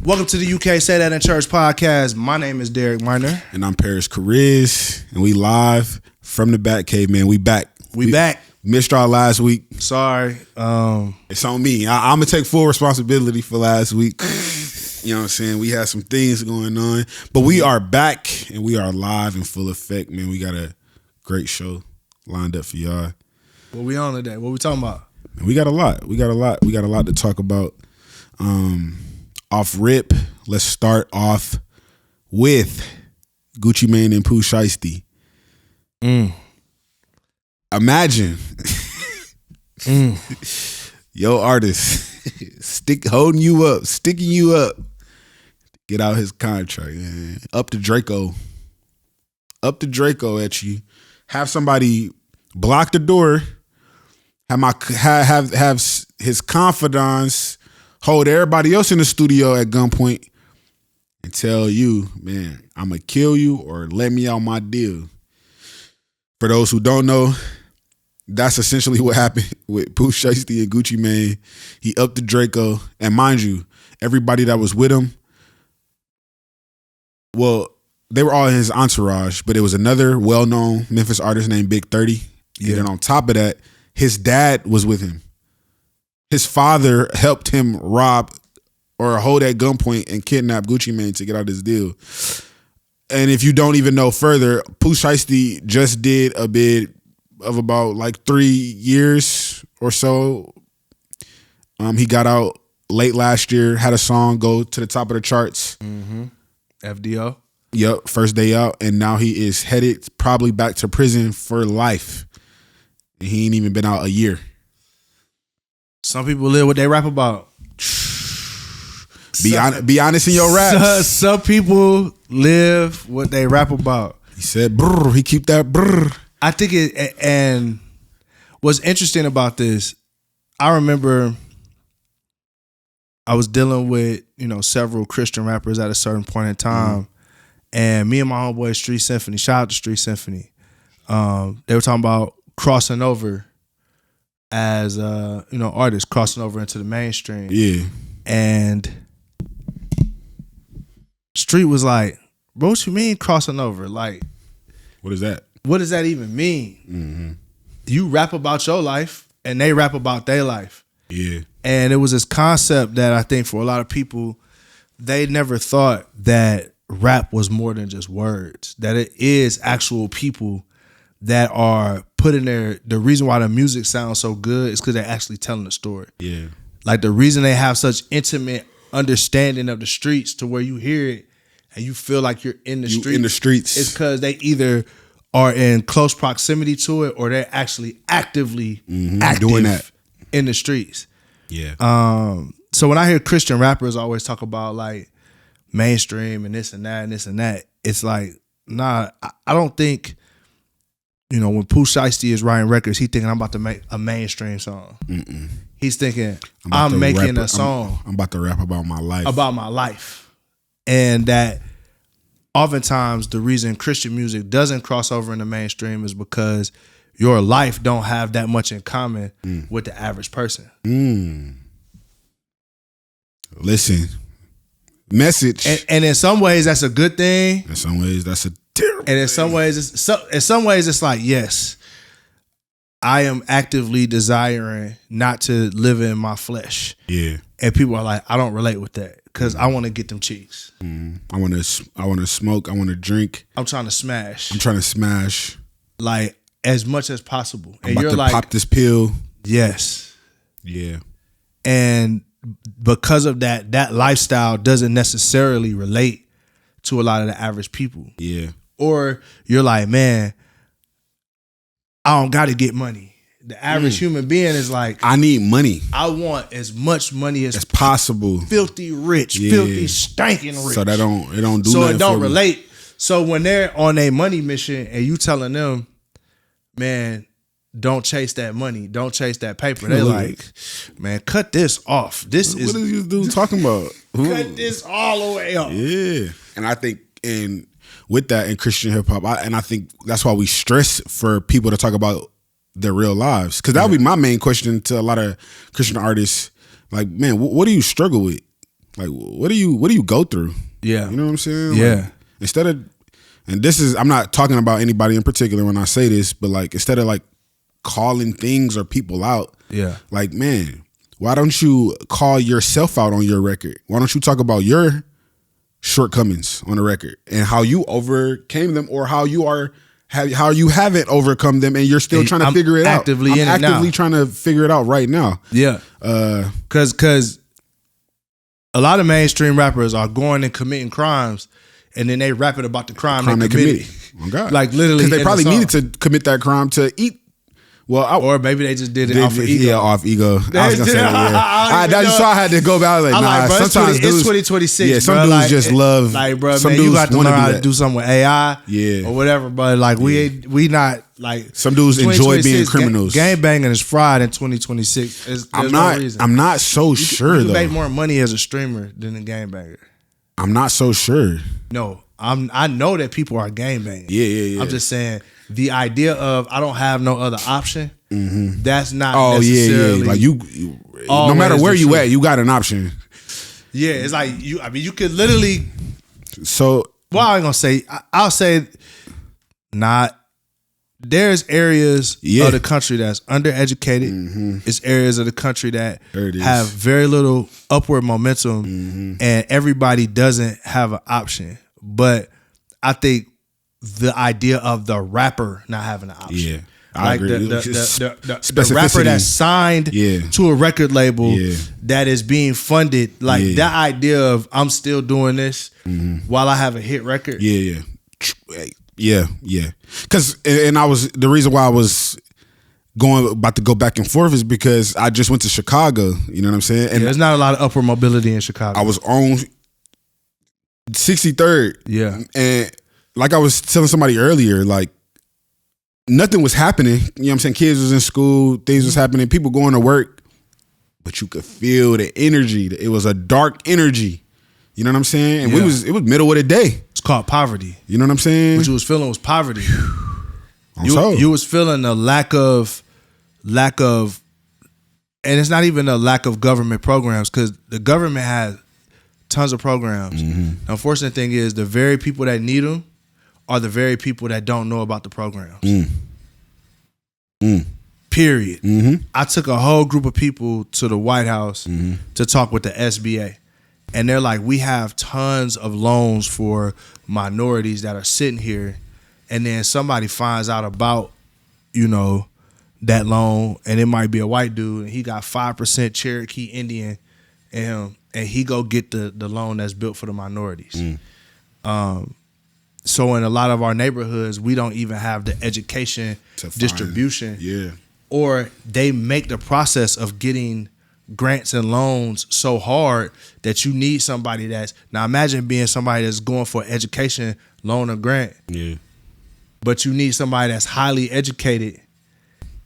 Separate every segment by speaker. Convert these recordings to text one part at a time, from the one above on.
Speaker 1: Welcome to the UK Say That in Church podcast. My name is Derek Miner.
Speaker 2: And I'm Parris Chariz. And we live from the Batcave, man. We back.
Speaker 1: We back.
Speaker 2: Missed our last week.
Speaker 1: Sorry.
Speaker 2: It's on me. I'm going to take full responsibility for last week. You know what I'm saying? We had some things going on. But we are back and we are live in full effect, man. We got a great show lined up for y'all.
Speaker 1: What we on today? What we talking about?
Speaker 2: We got a lot. We got a lot to talk about. Off rip, let's start off with Gucci Mane and Pooh Shiesty. Imagine your artist sticking you up, get out his contract, man. Up to Draco at you. Have somebody block the door. Have his confidants hold everybody else in the studio at gunpoint and tell you, man, I'm going to kill you or let me out my deal. For those who don't know, that's essentially what happened with Pooh Shiesty and Gucci Mane. He upped the Draco. And mind you, everybody that was with him, well, they were all in his entourage, but it was another well-known Memphis artist named Big 30. Yeah. And then on top of that, his dad was with him. His father helped him rob or hold at gunpoint and kidnap Gucci Mane to get out his deal. And if you don't even know further, Pooh Shiesty just did a bid of about like 3 years or so. He got out late last year, had a song go to the top of the charts.
Speaker 1: FDO.
Speaker 2: Yep, first day out. And now he is headed probably back to prison for life. And he ain't even been out a year.
Speaker 1: Some people live what they rap about.
Speaker 2: Be honest in your raps.
Speaker 1: Some people live what they rap about.
Speaker 2: He said, brr, he keep that brr.
Speaker 1: I think it, and what's interesting about this, I remember I was dealing with, several Christian rappers at a certain point in time. And me and my homeboy Street Symphony, shout out to Street Symphony. They were talking about crossing over as artists crossing over into the mainstream.
Speaker 2: Yeah.
Speaker 1: And Street was like, bro, what you mean crossing over? Like,
Speaker 2: what is that?
Speaker 1: What does that even mean? You rap about your life and they rap about their life.
Speaker 2: Yeah.
Speaker 1: And it was this concept that I think for a lot of people, they never thought that rap was more than just words, that it is actual people that are putting the reason why the music sounds so good is because they're actually telling a story. Yeah. Like the reason they have such intimate understanding of the streets to where you hear it and you feel like you're in the streets. It's because they either are in close proximity to it or they're actually actively active
Speaker 2: doing that
Speaker 1: in the streets.
Speaker 2: Yeah.
Speaker 1: So when I hear Christian rappers always talk about like mainstream and this and that and this and that, it's like, nah, I don't think, when Pooh Shiesty is writing records, he's thinking I'm about to make a mainstream song. He's thinking I'm making a song.
Speaker 2: I'm about to rap about my life.
Speaker 1: About my life. And that oftentimes the reason Christian music doesn't cross over in the mainstream is because your life don't have that much in common with the average person.
Speaker 2: Listen, message.
Speaker 1: And in some ways that's a good thing.
Speaker 2: In some ways that's a terrible
Speaker 1: and in some ways it's like, yes, I am actively desiring not to live in my flesh.
Speaker 2: Yeah.
Speaker 1: And people are like, I don't relate with that because I want to get them cheeks.
Speaker 2: I want to smoke. I want to drink.
Speaker 1: I'm trying to smash.
Speaker 2: Like
Speaker 1: as much as possible.
Speaker 2: I'm about to pop this pill.
Speaker 1: Yes.
Speaker 2: Yeah.
Speaker 1: And because of that lifestyle doesn't necessarily relate to a lot of the average people.
Speaker 2: Yeah.
Speaker 1: Or you're like, man, I don't got to get money. The average human being is like,
Speaker 2: I need money.
Speaker 1: I want as much money as
Speaker 2: possible.
Speaker 1: Filthy rich, filthy stinking rich.
Speaker 2: So it don't do
Speaker 1: so
Speaker 2: nothing
Speaker 1: it don't
Speaker 2: for
Speaker 1: relate.
Speaker 2: Me.
Speaker 1: So when they're on a money mission and you telling them, man, don't chase that money, don't chase that paper. They're like, man, cut this off.
Speaker 2: What is this dude talking about?
Speaker 1: Cut this all the way off.
Speaker 2: Yeah. And I think with that in Christian hip hop, I think that's why we stress for people to talk about their real lives. Because that would be my main question to a lot of Christian artists. Like, man, what do you struggle with? Like, what do you go through?
Speaker 1: Yeah.
Speaker 2: You know what I'm saying?
Speaker 1: Yeah.
Speaker 2: Like, instead of, and this is, I'm not talking about anybody in particular when I say this, but like, instead of like calling things or people out, like, man, why don't you call yourself out on your record? Why don't you talk about your shortcomings on the record and how you overcame them, or how you haven't overcome them and you're still trying to figure it out. I'm actively trying to figure it out right now.
Speaker 1: Yeah. Cause a lot of mainstream rappers are going and committing crimes, and then they rapping about the crime they committed. Oh God. Like literally,
Speaker 2: because they probably needed to commit that crime to eat. Well,
Speaker 1: or maybe they just did it off of ego.
Speaker 2: Yeah, off ego. I was gonna say that. Yeah. So I had to go back. Like, nah. Bro, sometimes it's 2026. Yeah, some dudes just love.
Speaker 1: Like, bro, man, you got to learn how to do something with AI. Yeah, or whatever. But like, we not like.
Speaker 2: Some dudes enjoy being criminals.
Speaker 1: Game banging is fried in 2026.
Speaker 2: I'm not so sure though.
Speaker 1: You make more money as a streamer than a game banger.
Speaker 2: I'm not so sure.
Speaker 1: No, I know that people are game banging.
Speaker 2: Yeah.
Speaker 1: I'm just saying. The idea of I don't have no other option, that's not
Speaker 2: necessarily. Like you no matter where you at, you got an option.
Speaker 1: Yeah, it's like you. I mean, you could literally.
Speaker 2: So,
Speaker 1: well, I ain't gonna say. I'll say, not. There's areas of the country that's undereducated. It's areas of the country that have very little upward momentum, and everybody doesn't have an option. But I think the idea of the rapper not having an option.
Speaker 2: Yeah, I agree.
Speaker 1: The rapper that's signed to a record label that is being funded, like that idea of I'm still doing this while I have a hit record.
Speaker 2: Yeah. Because the reason why I was about to go back and forth is because I just went to Chicago. You know what I'm saying? And
Speaker 1: there's not a lot of upward mobility in Chicago.
Speaker 2: I was on 63rd.
Speaker 1: Yeah,
Speaker 2: and like I was telling somebody earlier, like nothing was happening. You know what I'm saying? Kids was in school, things was happening, people going to work, but you could feel the energy. It was a dark energy. You know what I'm saying? And it was middle of the day.
Speaker 1: It's called poverty.
Speaker 2: You know what I'm saying?
Speaker 1: What you was feeling was poverty. You was feeling a lack of, and it's not even a lack of government programs, because the government has tons of programs. The unfortunate thing is the very people that need them are the very people that don't know about the programs. Period. I took a whole group of people to the White House to talk with the SBA. And they're like, we have tons of loans for minorities that are sitting here. And then somebody finds out about, that loan, and it might be a white dude, and he got 5% Cherokee Indian in him, and he go get the loan that's built for the minorities. So in a lot of our neighborhoods, we don't even have the education distribution.
Speaker 2: Yeah.
Speaker 1: Or they make the process of getting grants and loans so hard that you need somebody that's, now imagine being somebody that's going for education, loan or grant.
Speaker 2: Yeah.
Speaker 1: But you need somebody that's highly educated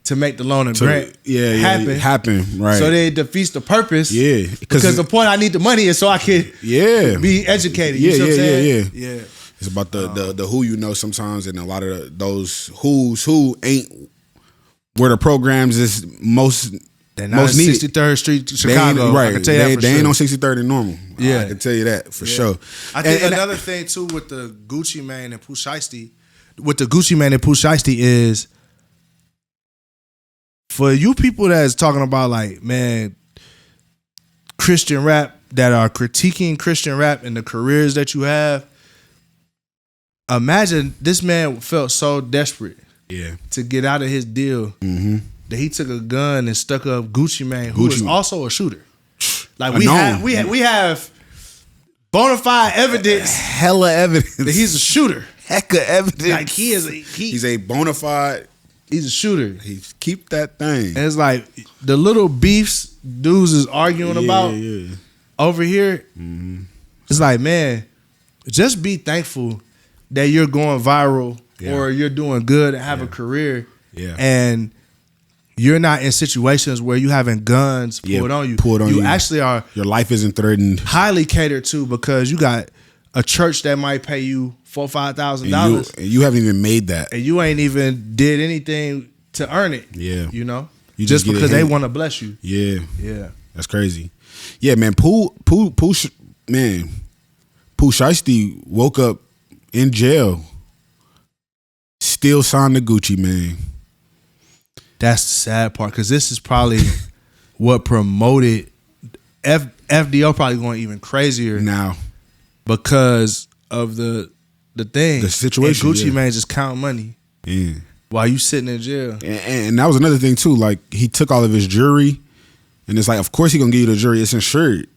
Speaker 1: to make the loan and grant
Speaker 2: happen. Right.
Speaker 1: So they defeats the purpose.
Speaker 2: Yeah.
Speaker 1: Because the point I need the money is so I can be educated. You see what I'm saying? Yeah.
Speaker 2: It's about the who you know sometimes, and a lot of those who ain't where the programs is most.
Speaker 1: They're not
Speaker 2: most needed.
Speaker 1: 63rd Street, Chicago.
Speaker 2: Right.
Speaker 1: I can tell you that for
Speaker 2: they
Speaker 1: sure.
Speaker 2: ain't on 63rd and normal.
Speaker 1: Yeah.
Speaker 2: I can tell you that for sure.
Speaker 1: I think another thing too with the Gucci Mane and Pooh Shiesty, is for you people that's talking about like, man, Christian rap, that are critiquing Christian rap and the careers that you have. Imagine this man felt so desperate to get out of his deal that he took a gun and stuck up Gucci Mane, who is also a shooter. Like we have bona fide evidence,
Speaker 2: hella evidence
Speaker 1: that he's a shooter.
Speaker 2: Heck of evidence.
Speaker 1: Like he's a
Speaker 2: bona fide.
Speaker 1: He's a shooter.
Speaker 2: He keep that thing.
Speaker 1: And it's like the little beefs dudes is arguing about over here. It's like, man, just be thankful that you're going viral or you're doing good and have a career. Yeah. And you're not in situations where you having guns pulled on you. You actually are.
Speaker 2: Your life isn't threatened.
Speaker 1: Highly catered to, because you got a church that might pay you $4,000-$5,000.
Speaker 2: And you haven't even made that.
Speaker 1: And you ain't even did anything to earn it. Yeah. You just because they want to bless you.
Speaker 2: Yeah. Yeah. That's crazy. Yeah, man. Pooh man, Pooh Shiesty woke up in jail, still signed to Gucci, man.
Speaker 1: That's the sad part, because this is probably what promoted FDO probably going even crazier
Speaker 2: now
Speaker 1: because of the thing,
Speaker 2: the situation.
Speaker 1: And Gucci man just count money,
Speaker 2: yeah,
Speaker 1: while you sitting in jail.
Speaker 2: And that was another thing too. Like, he took all of his jewelry, and it's like, of course he gonna give you the jewelry. It's insured.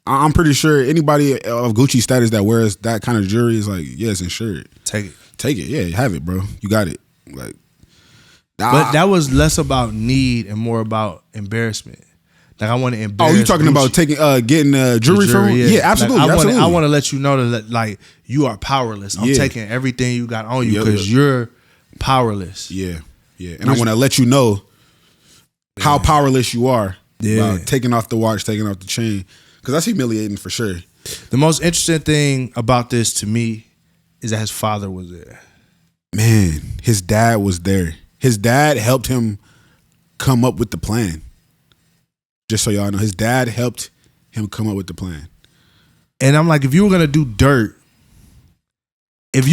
Speaker 2: I'm pretty sure anybody of Gucci status that wears that kind of jewelry is like, yeah, it's insured.
Speaker 1: Take it.
Speaker 2: Yeah, have it, bro. You got it. Like,
Speaker 1: but that was less about need and more about embarrassment. Like, I want to embarrass.
Speaker 2: Oh, you talking
Speaker 1: Gucci.
Speaker 2: about getting jewelry from him? Yeah, absolutely.
Speaker 1: Like,
Speaker 2: absolutely.
Speaker 1: I want to let you know that, like, you are powerless. I'm taking everything you got on you because you're powerless.
Speaker 2: Yeah. And I want to let you know how powerless you are.
Speaker 1: Yeah.
Speaker 2: About taking off the watch, taking off the chain, because that's humiliating for sure.
Speaker 1: The most interesting thing about this to me is that his father was there.
Speaker 2: Man, his dad was there. His dad helped him come up with the plan. Just so y'all know, his dad helped him come up with the plan.
Speaker 1: And I'm like, if you were going to do dirt, this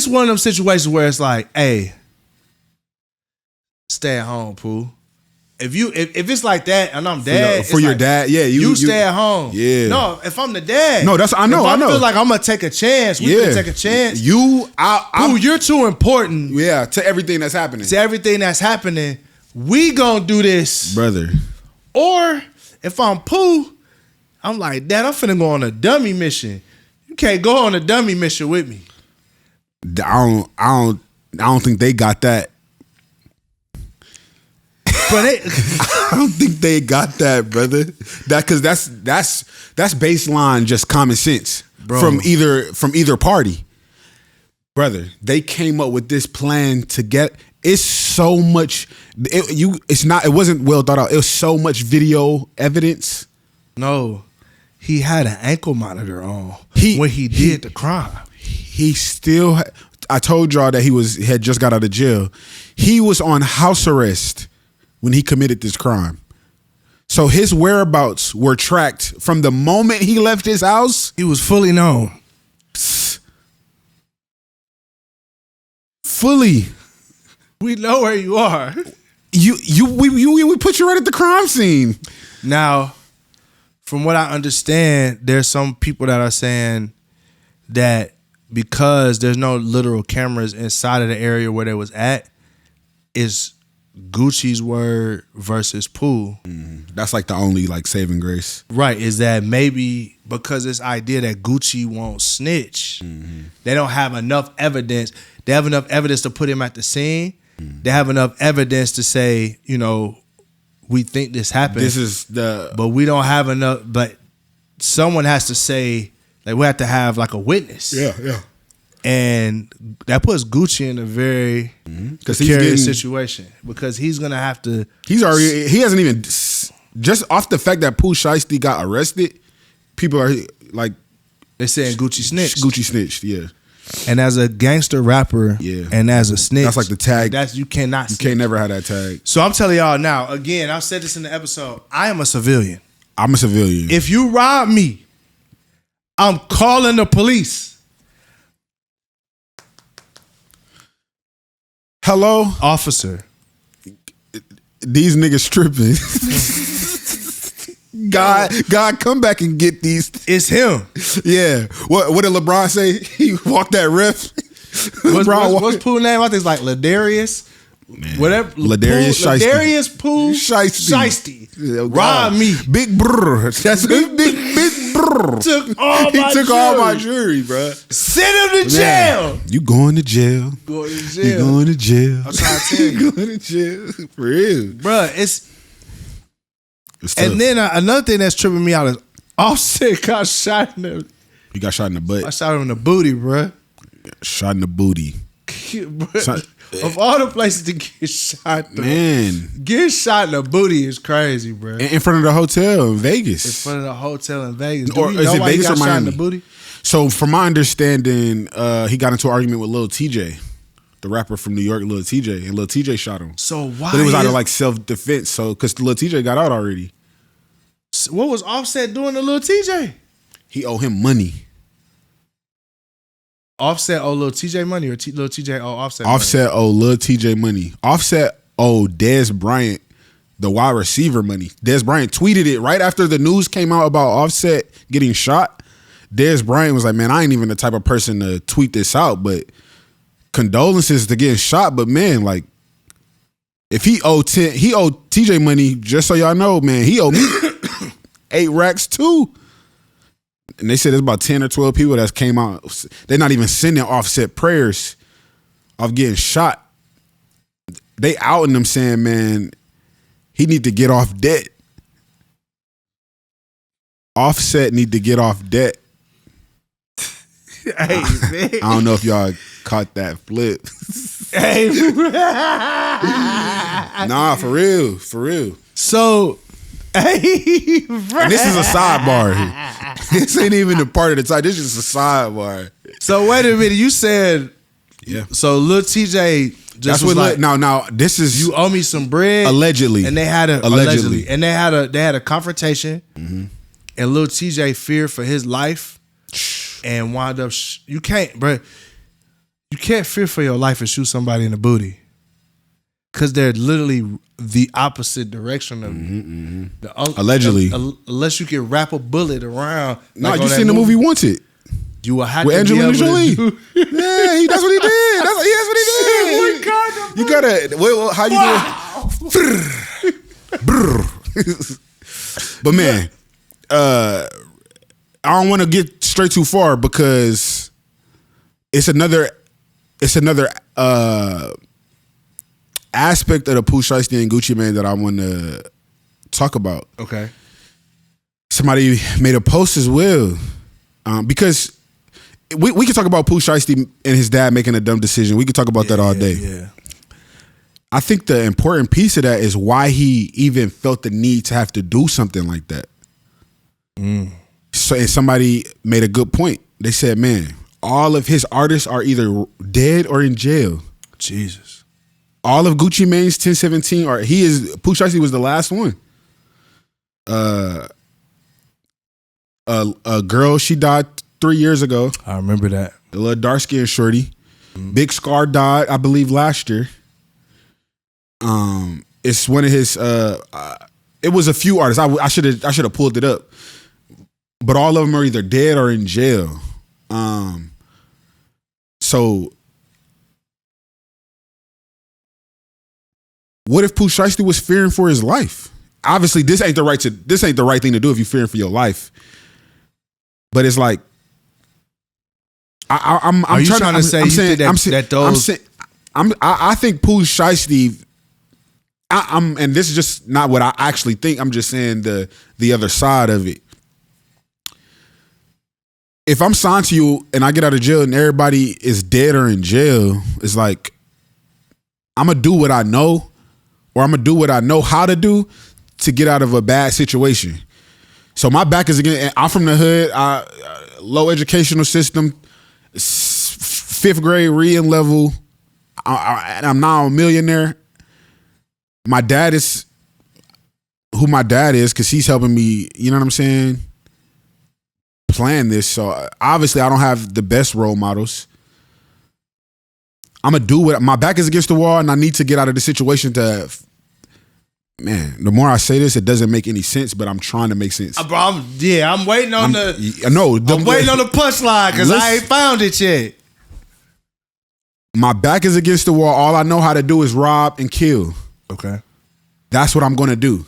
Speaker 1: is one of them situations where it's like, hey, stay at home, Pooh. If it's like that and I'm dad,
Speaker 2: for your dad, yeah,
Speaker 1: you stay at home.
Speaker 2: Yeah.
Speaker 1: No, if I'm the dad,
Speaker 2: no, I know.
Speaker 1: I feel like I'm gonna take a chance. We gonna take a chance. Pooh, you're too important.
Speaker 2: Yeah, to everything that's happening.
Speaker 1: We gonna do this,
Speaker 2: brother.
Speaker 1: Or if I'm Pooh, I'm like, Dad, I'm finna go on a dummy mission. You can't go on a dummy mission with me.
Speaker 2: I don't think they got that.
Speaker 1: But
Speaker 2: I don't think they got that, brother. Because that's baseline just common sense, bro. from either party, brother. They came up with this plan to get. It's so much. It wasn't well thought out. It was so much video evidence.
Speaker 1: No, he had an ankle monitor on when he did the crime.
Speaker 2: He still. I told y'all that he had just got out of jail. He was on house arrest when he committed this crime. So his whereabouts were tracked from the moment he left his house.
Speaker 1: He was fully known.
Speaker 2: Fully.
Speaker 1: We know where you are.
Speaker 2: We put you right at the crime scene.
Speaker 1: Now, from what I understand, there's some people that are saying that because there's no literal cameras inside of the area where they was at, is Gucci's word versus Pooh.
Speaker 2: That's like the only like saving grace.
Speaker 1: Right, is that maybe because this idea that Gucci won't snitch, they don't have enough evidence. They have enough evidence to put him at the scene. They have enough evidence to say, we think this happened. But we don't have enough. But someone has to say, like, we have to have like a witness.
Speaker 2: Yeah.
Speaker 1: And that puts Gucci in a very precarious situation because he's gonna have to.
Speaker 2: He hasn't even, just off the fact that Pooh Shiesty got arrested, people are like,
Speaker 1: they're saying Gucci snitched.
Speaker 2: Gucci snitched, yeah.
Speaker 1: And as a gangster rapper, and as a snitch,
Speaker 2: that's like the tag.
Speaker 1: You cannot.
Speaker 2: You can't never have that tag.
Speaker 1: So I'm telling y'all now. Again, I've said this in the episode. I am a civilian.
Speaker 2: I'm a civilian.
Speaker 1: If you rob me, I'm calling the police.
Speaker 2: Hello,
Speaker 1: officer.
Speaker 2: These niggas tripping. God, come back and get these.
Speaker 1: It's him.
Speaker 2: Yeah. What did LeBron say? He walked that ref.
Speaker 1: What's Pooh's name? I think it's like Ladarius.
Speaker 2: Man.
Speaker 1: Whatever.
Speaker 2: Ladarius Shiesty.
Speaker 1: Ladarius Pooh Shiesty. Rob me.
Speaker 2: Big brr. That's big brr. He took all my jewelry, bro.
Speaker 1: Send him to jail.
Speaker 2: You going to jail. You going to jail.
Speaker 1: I'm trying to tell you.
Speaker 2: You going to jail. For real.
Speaker 1: Bro, and then another thing that's tripping me out is Offset got shot in the.
Speaker 2: He got shot in the butt.
Speaker 1: I shot him in the booty, bro.
Speaker 2: Shot in the booty.
Speaker 1: Of all the places to get shot, getting shot in the booty is crazy, bro.
Speaker 2: In front of the hotel in Vegas.
Speaker 1: In front of the hotel in Vegas.
Speaker 2: Or is it Vegas or Miami?
Speaker 1: Shot in the booty?
Speaker 2: So, from my understanding, he got into an argument with Lil TJ, the rapper from New York, Lil TJ, and Lil TJ shot him.
Speaker 1: So why?
Speaker 2: But it was out of like self-defense. So, because Lil TJ got out already.
Speaker 1: What was Offset doing to Lil TJ?
Speaker 2: He owe him money.
Speaker 1: Offset owe Lil TJ money, or Lil TJ owe Offset money?
Speaker 2: Offset owe Lil TJ money. Offset owe Dez Bryant the wide receiver money. Dez Bryant tweeted it right after the news came out about Offset getting shot. Dez Bryant was like, man, I ain't even the type of person to tweet this out, but condolences to getting shot. But man, like, if he owed TJ money, just so y'all know, man, he owed me 8 racks too. And they said there's about 10 or 12 people that came out. They're not even sending Offset prayers of getting shot. They outing them saying, man, he need to get off debt. Offset need to get off debt.
Speaker 1: Hey, man.
Speaker 2: I don't know if y'all caught that flip.
Speaker 1: Hey,
Speaker 2: nah, for real.
Speaker 1: So, hey,
Speaker 2: and this is a sidebar here. This ain't even a part of the time. This is just a sidebar.
Speaker 1: So wait a minute. You said,
Speaker 2: yeah.
Speaker 1: So Lil TJ just
Speaker 2: That's
Speaker 1: was
Speaker 2: what.
Speaker 1: like,
Speaker 2: Now this is
Speaker 1: you owe me some bread,
Speaker 2: allegedly,
Speaker 1: and they had a
Speaker 2: allegedly,
Speaker 1: and they had a confrontation, and Lil TJ feared for his life, and wound up. You can't fear for your life and shoot somebody in the booty, because they're literally the opposite direction of the
Speaker 2: allegedly.
Speaker 1: Unless you can wrap a bullet around.
Speaker 2: No,
Speaker 1: like
Speaker 2: you seen the movie Wanted.
Speaker 1: You will have
Speaker 2: with
Speaker 1: to
Speaker 2: Angelina Jolie.
Speaker 1: Yeah,
Speaker 2: that's what he did. That's what he did. You gotta. How you do it? But man, I don't want to get straight too far because it's another aspect of the Pooh Shiesty and Gucci Mane that I want to talk about.
Speaker 1: Okay.
Speaker 2: Somebody made a post as well, because we could talk about Pooh Shiesty and his dad making a dumb decision. We could talk about that all day.
Speaker 1: Yeah.
Speaker 2: I think the important piece of that is why he even felt the need to have to do something like that. So, and somebody made a good point. They said, man, all of his artists are either dead or in jail.
Speaker 1: Jesus.
Speaker 2: All of Gucci Mane's 1017 Pooh Shiesty was the last one. A girl, she died 3 years ago.
Speaker 1: I remember that.
Speaker 2: The little dark skinned shorty. Big Scar died, I believe, last year. It's one of his. It was a few artists. I should have pulled it up, but all of them are either dead or in jail. So what if Pooh Shiesty was fearing for his life? Obviously, this ain't the right thing to do if you're fearing for your life. But it's like, I'm trying to say I think Pooh Shiesty. And this is just not what I actually think. I'm just saying the other side of it. If I'm signed to you and I get out of jail and everybody is dead or in jail, it's like I'm gonna do what I know, or I'm gonna do what I know how to do to get out of a bad situation. So my back is again. I'm from the hood. Low educational system, 5th grade reading level. I'm now a millionaire. My dad is who my dad is because he's helping me, you know what I'm saying, plan this. So obviously I don't have the best role models. I'm going to do what, my back is against the wall and I need to get out of the situation man, the more I say this, it doesn't make any sense, but I'm trying to make sense.
Speaker 1: I'm waiting on I'm waiting on the punchline because I ain't found it yet.
Speaker 2: My back is against the wall. All I know how to do is rob and kill.
Speaker 1: Okay.
Speaker 2: That's what I'm going to do.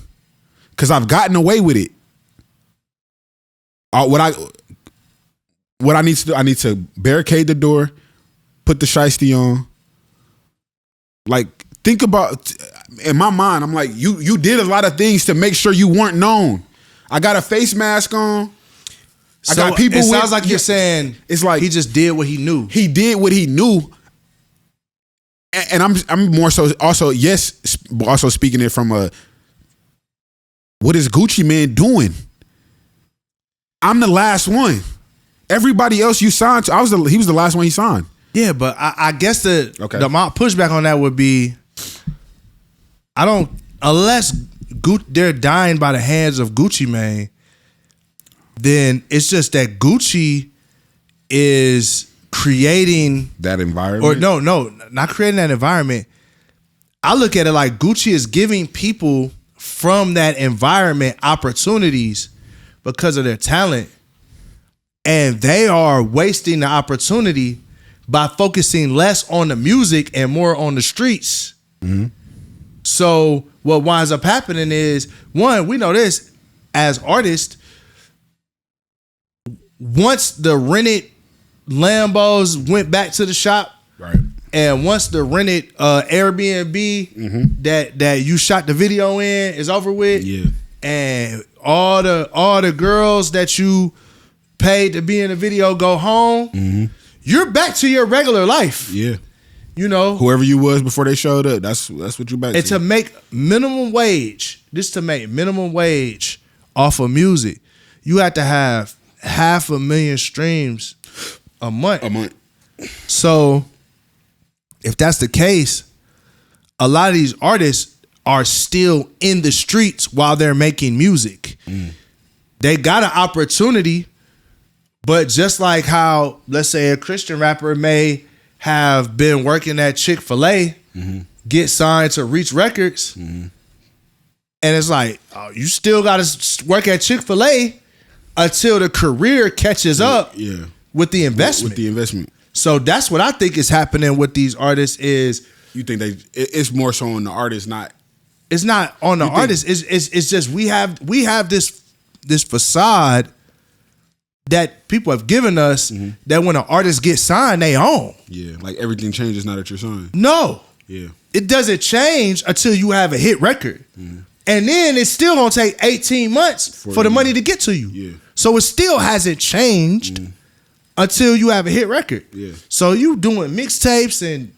Speaker 2: Because I've gotten away with it. What I need to do, I need to barricade the door, put the shiesty on. Like, think about, in my mind, I'm like, you did a lot of things to make sure you weren't known. I got a face mask on. I got people. It
Speaker 1: sounds like you're saying
Speaker 2: it's like
Speaker 1: he just did what he knew.
Speaker 2: He did what he knew. And I'm more so also speaking it from what is Gucci Mane doing? I'm the last one. Everybody else you signed to, he was the last one he signed.
Speaker 1: Yeah, but I guess the pushback on that would be, unless they're dying by the hands of Gucci Mane, then it's just that Gucci is creating
Speaker 2: that environment.
Speaker 1: Or no, not creating that environment. I look at it like Gucci is giving people from that environment opportunities because of their talent, and they are wasting the opportunity by focusing less on the music and more on the streets. Mm-hmm. So what winds up happening is, one, we know this as artists, once the rented Lambos went back to the shop,
Speaker 2: right,
Speaker 1: and once the rented Airbnb that you shot the video in is over with,
Speaker 2: yeah,
Speaker 1: and all the girls that you paid to be in the video go home, you're back to your regular life.
Speaker 2: Yeah.
Speaker 1: You know,
Speaker 2: whoever you was before they showed up, that's what you back to.
Speaker 1: And to make minimum wage, off of music, you have to have 500,000 streams a month. So if that's the case, a lot of these artists are still in the streets while they're making music. They got an opportunity, but just like how, let's say, a Christian rapper may have been working at Chick-fil-A, get signed to Reach Records, and it's like, oh, you still got to work at Chick-fil-A until the career catches up with the investment. So that's what I think is happening with these artists is...
Speaker 2: You think it's more so on the artist, not...
Speaker 1: It's not on the artist. It's just we have this facade that people have given us that when an artist gets signed, they own.
Speaker 2: Yeah, like everything changes now that you're signed.
Speaker 1: No.
Speaker 2: Yeah.
Speaker 1: It doesn't change until you have a hit record. And then it's still gonna take 18 months for the money to get to you.
Speaker 2: Yeah.
Speaker 1: So it still hasn't changed until you have a hit record.
Speaker 2: Yeah.
Speaker 1: So you doing mixtapes and,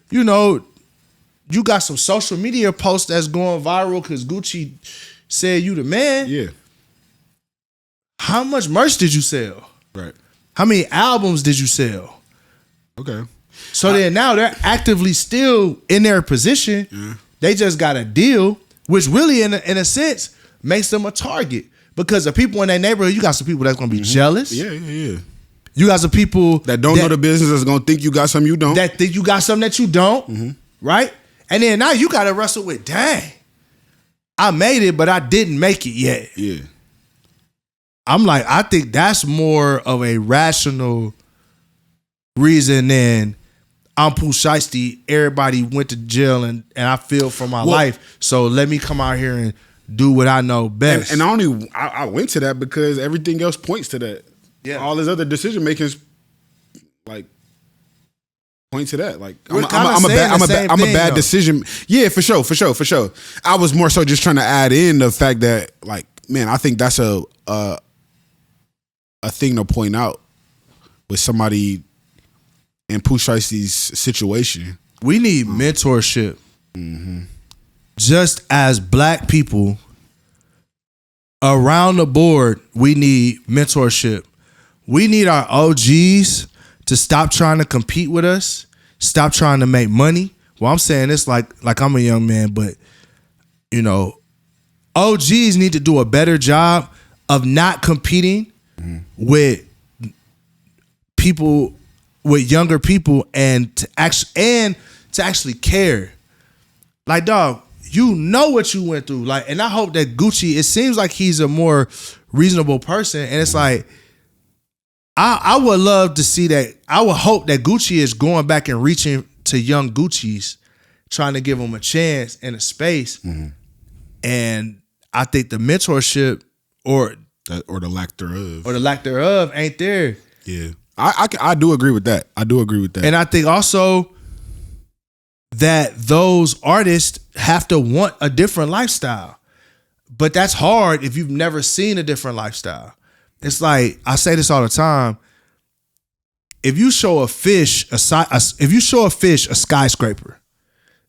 Speaker 1: you know, you got some social media posts that's going viral because Gucci said you the man.
Speaker 2: Yeah.
Speaker 1: How much merch did you sell?
Speaker 2: Right.
Speaker 1: How many albums did you sell?
Speaker 2: Okay.
Speaker 1: So then now they're actively still in their position. Yeah. They just got a deal, which really, in a sense, makes them a target. Because the people in that neighborhood, you got some people that's going to be jealous.
Speaker 2: Yeah.
Speaker 1: You got some people
Speaker 2: that don't know the business that's going to think you got something you don't.
Speaker 1: That think you got something that you don't. Right? And then now you got to wrestle with, dang, I made it, but I didn't make it yet.
Speaker 2: Yeah.
Speaker 1: I'm like, I think that's more of a rational reason than I'm Pooh Shiesty. Everybody went to jail and I feel for my life. So let me come out here and do what I know best.
Speaker 2: And I went to that because everything else points to that. Yeah. All his other decision makings, like, point to that. Like, I'm a bad decision. Yeah, for sure. I was more so just trying to add in the fact that, like, man, I think that's a thing to point out with somebody in Pooh Shiesty's situation.
Speaker 1: We need mentorship. Just as black people around the board, we need mentorship. We need our OGs to stop trying to compete with us, stop trying to make money. Well, I'm saying this like I'm a young man, but, you know, OGs need to do a better job of not competing with people, with younger people, and to actually care. Like, dog, you know what you went through. Like, and I hope that Gucci, it seems like he's a more reasonable person, and it's like, I would love to see that. I would hope that Gucci is going back and reaching to young Gucci's, trying to give them a chance and a space. And I think the mentorship or
Speaker 2: the lack thereof
Speaker 1: ain't there.
Speaker 2: Yeah, I do agree with that. And
Speaker 1: I think also that those artists have to want a different lifestyle, but that's hard if you've never seen a different lifestyle. It's like, I say this all the time. If you show a fish a skyscraper,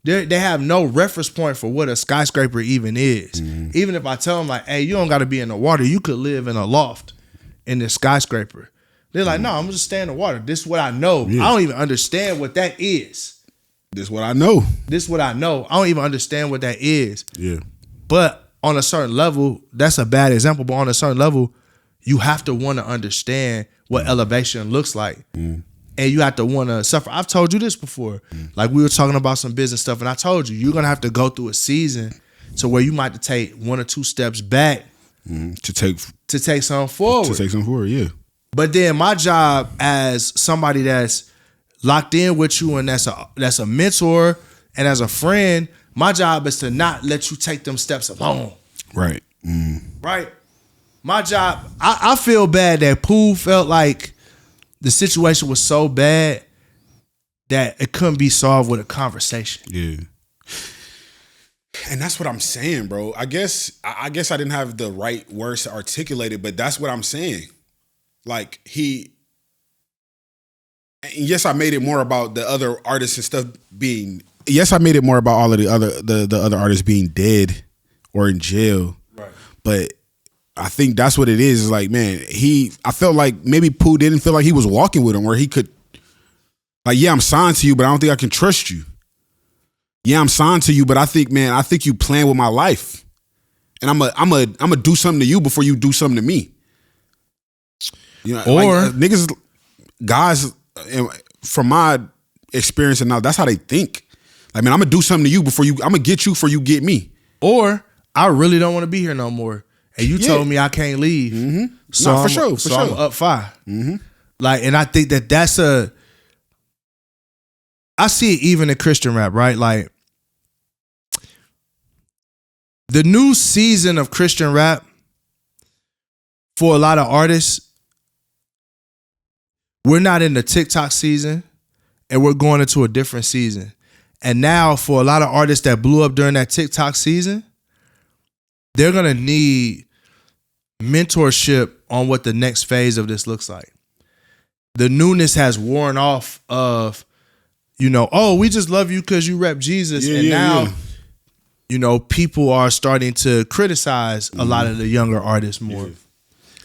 Speaker 1: they have no reference point for what a skyscraper even is. Even if I tell them, like, hey, you don't got to be in the water. You could live in a loft in this skyscraper. They're like, no, I'm just stay in the water. This is what I know. Yeah. I don't even understand what that is.
Speaker 2: This is what I know.
Speaker 1: I don't even understand what that is.
Speaker 2: Yeah.
Speaker 1: But on a certain level, that's a bad example, but on a certain level, you have to want to understand what elevation looks like. And you have to want to suffer. I've told you this before. Like we were talking about some business stuff, and I told you, you're going to have to go through a season to where you might have to take 1 or 2 steps back
Speaker 2: to take
Speaker 1: something forward.
Speaker 2: To take something forward, yeah.
Speaker 1: But then my job as somebody that's locked in with you and that's a mentor and as a friend, my job is to not let you take them steps alone.
Speaker 2: Right.
Speaker 1: Right? My job, I feel bad that Pooh felt like the situation was so bad that it couldn't be solved with a conversation.
Speaker 2: Yeah. And that's what I'm saying, bro. I guess I didn't have the right words to articulate it, but that's what I'm saying. Like yes, I made it more about the other artists and stuff being. Yes, I made it more about all of the other artists being dead or in jail. Right. But I think that's what it is. Is like, man, I felt like maybe Pooh didn't feel like he was walking with him, where he could, like, yeah, I'm signed to you, but I don't think I can trust you. Yeah, I'm signed to you, but I think you playing with my life, and I'm a do something to you before you do something to me. You know,
Speaker 1: or
Speaker 2: like, niggas, guys, from my experience and now, that's how they think. Like, man, I'm gonna do something to you before you. I'm gonna get you before you get me.
Speaker 1: Or I really don't want to be here no more, and you told me I can't leave.
Speaker 2: Mm-hmm.
Speaker 1: So
Speaker 2: for sure.
Speaker 1: I'm up 5.
Speaker 2: Mm-hmm.
Speaker 1: Like, and I think that's I see it even in Christian rap, right? Like, the new season of Christian rap for a lot of artists, we're not in the TikTok season and we're going into a different season. And now for a lot of artists that blew up during that TikTok season, they're going to need mentorship on what the next phase of this looks like. The newness has worn off of, oh, we just love you because you rep Jesus. Now, people are starting to criticize a lot of the younger artists more.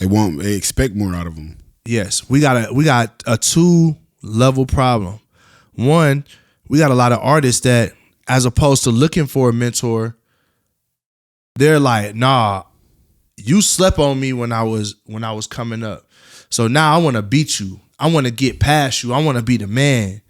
Speaker 2: Yeah. They expect more out of them.
Speaker 1: Yes, we got a 2-level problem. One, we got a lot of artists that, as opposed to looking for a mentor, they're like, nah, you slept on me when I was coming up. So now I want to beat you. I want to get past you. I want to be the man.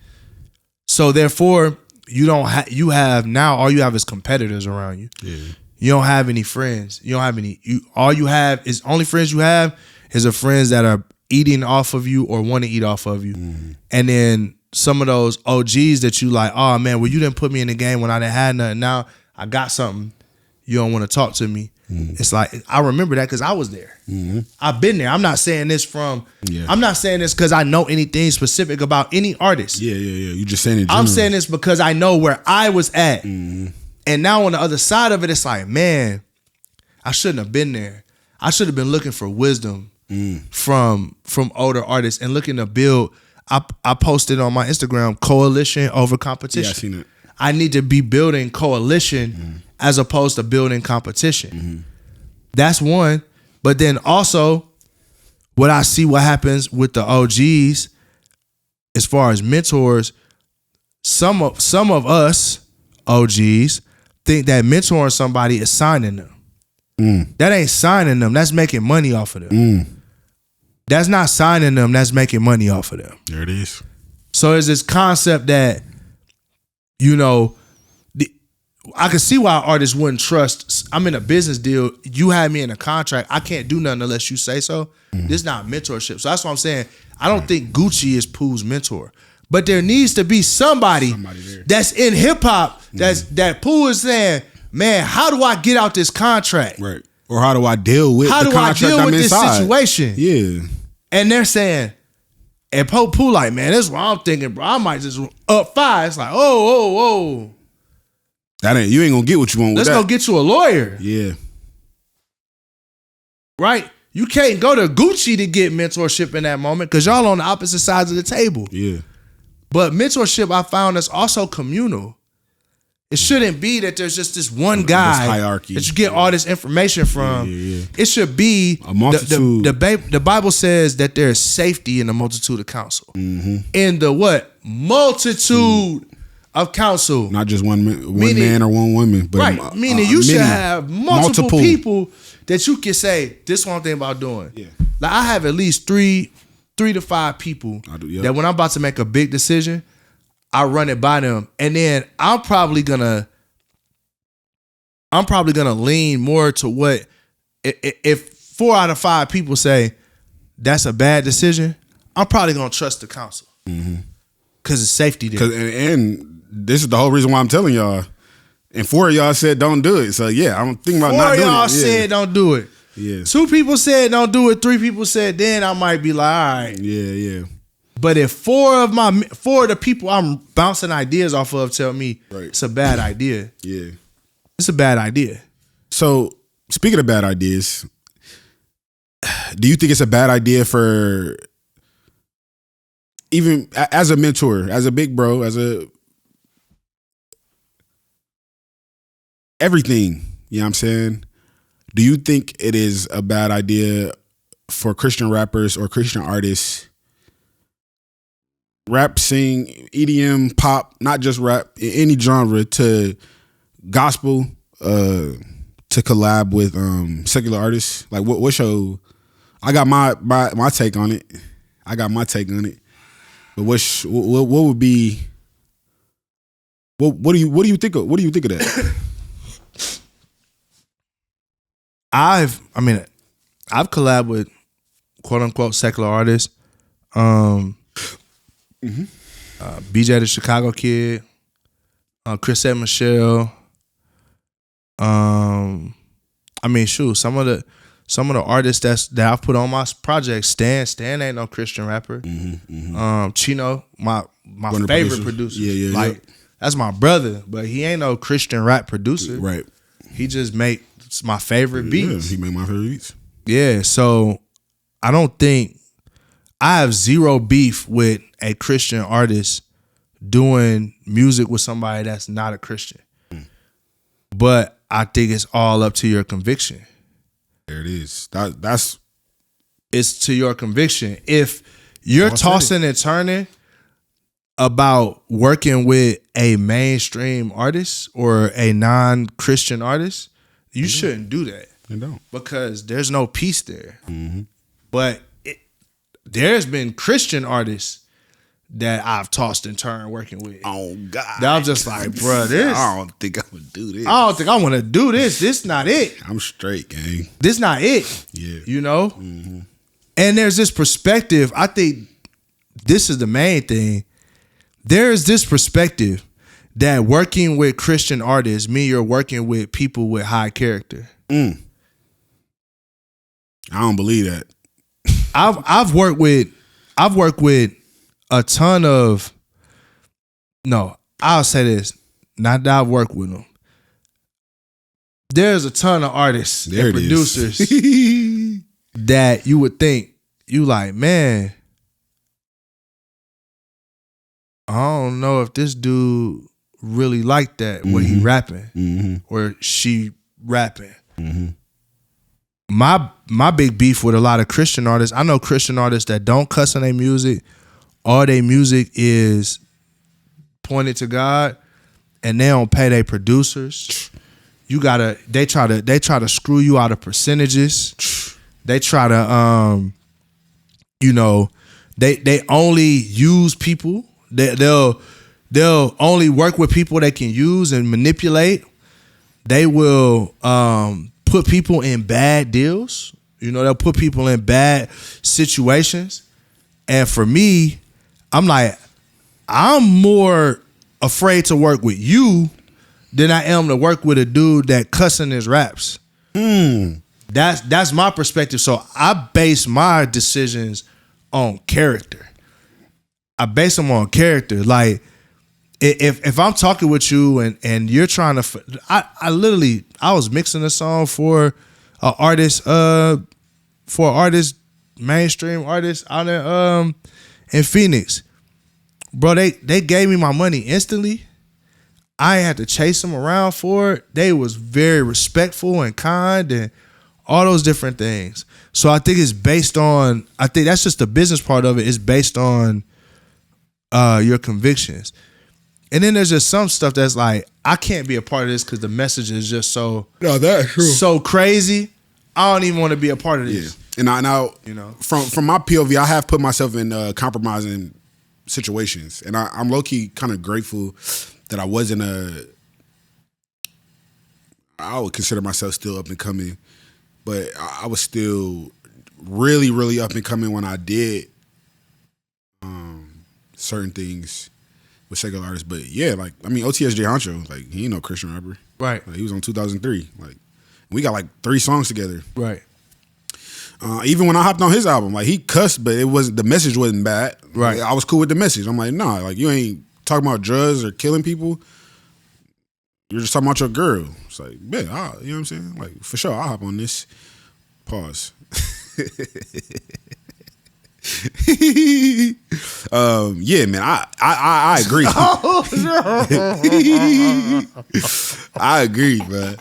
Speaker 1: So therefore, all you have is competitors around you.
Speaker 2: Yeah.
Speaker 1: You don't have any friends. You don't have any. Only friends you have is the friends that are eating off of you or want to eat off of you. Mm-hmm. And then some of those OGs that you like, oh man, well, you didn't put me in the game when I didn't have nothing. Now I got something. You don't want to talk to me. Mm-hmm. It's like, I remember that because I was there. Mm-hmm. I've been there. I'm not saying this because I know anything specific about any artist.
Speaker 2: Yeah. You just saying it general.
Speaker 1: I'm saying this because I know where I was at. Mm-hmm. And now on the other side of it, it's like, man, I shouldn't have been there. I should have been looking for wisdom from older artists and looking to build. I posted on my Instagram, coalition over competition.
Speaker 2: Yeah, I seen it.
Speaker 1: I need to be building coalition as opposed to building competition. Mm-hmm. That's one. But then also, what I see what happens with the OGs, as far as mentors, some of us OGs think that mentoring somebody is signing them. That ain't signing them. That's making money off of them. That's not signing them. That's making money off of them.
Speaker 2: There it is.
Speaker 1: So there's this concept that, I can see why artists wouldn't trust. I'm in a business deal. You have me in a contract. I can't do nothing unless you say so. This is not mentorship. So that's what I'm saying. I don't think Gucci is Pooh's mentor. But there needs to be somebody that's in hip hop that Pooh is saying, man, how do I get out this contract?
Speaker 2: Right. Or how do I deal with the contract I'm
Speaker 1: this
Speaker 2: inside?
Speaker 1: Situation?
Speaker 2: Yeah.
Speaker 1: And they're saying, and Pooh like, man, this is what I'm thinking, bro. I might just up 5. It's like, oh.
Speaker 2: You ain't gonna get what you want with that.
Speaker 1: Let's go get you a lawyer.
Speaker 2: Yeah.
Speaker 1: Right? You can't go to Gucci to get mentorship in that moment because y'all on the opposite sides of the table.
Speaker 2: Yeah.
Speaker 1: But mentorship, I found, is also communal. It shouldn't be that there's just this one guy
Speaker 2: hierarchy
Speaker 1: that you get all this information from.
Speaker 2: Yeah.
Speaker 1: It should be
Speaker 2: a multitude.
Speaker 1: The Bible says that there is safety in the multitude of counsel. Mm-hmm. In the what? Multitude of counsel.
Speaker 2: Not just one man or one woman, but
Speaker 1: right. Meaning you should have multiple people that you can say, this one thing about doing.
Speaker 2: Yeah.
Speaker 1: Like I have at least three to five people that when I'm about to make a big decision, I run it by them. And then I'm probably gonna lean more to what if 4 out of 5 people say that's a bad decision, I'm probably gonna trust the counsel. Cause it's safety there.
Speaker 2: And this is the whole reason why I'm telling y'all. And 4 of y'all said don't do it. So yeah, I'm thinking about not doing it.
Speaker 1: 4 of y'all said don't do it.
Speaker 2: Yeah.
Speaker 1: 2 people said don't do it. 3 people said then I might be like, all right.
Speaker 2: Yeah.
Speaker 1: But if 4 of the people I'm bouncing ideas off of tell me it's a bad idea.
Speaker 2: Yeah.
Speaker 1: It's a bad idea.
Speaker 2: So speaking of bad ideas, do you think it's a bad idea for even as a mentor, as a big bro, as a everything, you know what I'm saying? Do you think it is a bad idea for Christian rappers or Christian artists, rap, sing, EDM, pop, not just rap, any genre, to gospel, to collab with secular artists? Like what's your, I got my take on it. But what would be, what do you think of that?
Speaker 1: I've collabed with quote unquote secular artists. BJ the Chicago Kid, Chris and Michelle. Some of the artists that I've put on my project. Stan ain't no Christian rapper. Chino, my favorite producer. Yeah. That's my brother, but he ain't no Christian rap producer.
Speaker 2: Right.
Speaker 1: He just makes my favorite beats.
Speaker 2: Yeah, he made my favorite beats.
Speaker 1: Yeah, so I have zero beef with a Christian artist doing music with somebody that's not a Christian. But I think it's all up to your conviction.
Speaker 2: There it is.
Speaker 1: It's to your conviction. If you're tossing and turning about working with a mainstream artist or a non-Christian artist, you shouldn't do that.
Speaker 2: You don't.
Speaker 1: Because there's no peace there. But there's been Christian artists that I've tossed and turned working with.
Speaker 2: Oh, God.
Speaker 1: That I'm just like, bruh, this.
Speaker 2: I don't think I would do this.
Speaker 1: I don't think I want to do this. This not it.
Speaker 2: I'm straight, gang.
Speaker 1: This not it.
Speaker 2: Yeah.
Speaker 1: You know? And there's this perspective. I think this is the main thing. There is this perspective that working with Christian artists mean you're working with people with high character.
Speaker 2: I don't believe that.
Speaker 1: I've worked with a ton of, no, I'll say this, not that I've worked with them. There's a ton of artists and producers that you would think, you like, man, I don't know if this dude really like that, what he rapping or she rapping. My big beef with a lot of Christian artists, I know Christian artists that don't cuss in their music. All their music is pointed to God, and they don't pay their producers. They try to screw you out of percentages. They try to they only use people. They'll only work with people they can use and manipulate. They will put people in bad deals. They'll put people in bad situations. And for me, I'm like, I'm more afraid to work with you than I am to work with a dude that cussing his raps. That's my perspective. So I base my decisions on character. I base them on character. Like, if I'm talking with you and you're trying to, I was mixing a song for an artist, mainstream artist out in Phoenix. Bro, they gave me my money instantly. I ain't had to chase them around for it. They was very respectful and kind and all those different things. So I think it's based on, I think that's just the business part of it. It's based on your convictions. And then there's just some stuff that's like, I can't be a part of this because the message is just so
Speaker 2: that's true.
Speaker 1: So crazy. I don't even want to be a part of this.
Speaker 2: Yeah. And now from my POV, I have put myself in compromising situations, and I'm low key kind of grateful that I wasn't I would consider myself still up and coming, but I was still really, really up and coming when I did certain things with secular artists. But yeah, like, I mean, OTSJ Honcho, like, he ain't no Christian rapper.
Speaker 1: Right.
Speaker 2: Like, he was on 2003. Like, we got like 3 songs together.
Speaker 1: Right.
Speaker 2: Even when I hopped on his album, like, he cussed, but the message wasn't bad.
Speaker 1: Right.
Speaker 2: Like, I was cool with the message. I'm like, nah, like, you ain't talking about drugs or killing people. You're just talking about your girl. It's like, yeah, you know what I'm saying? Like, for sure, I'll hop on this. Pause. Yeah, man, I agree. I agree, man.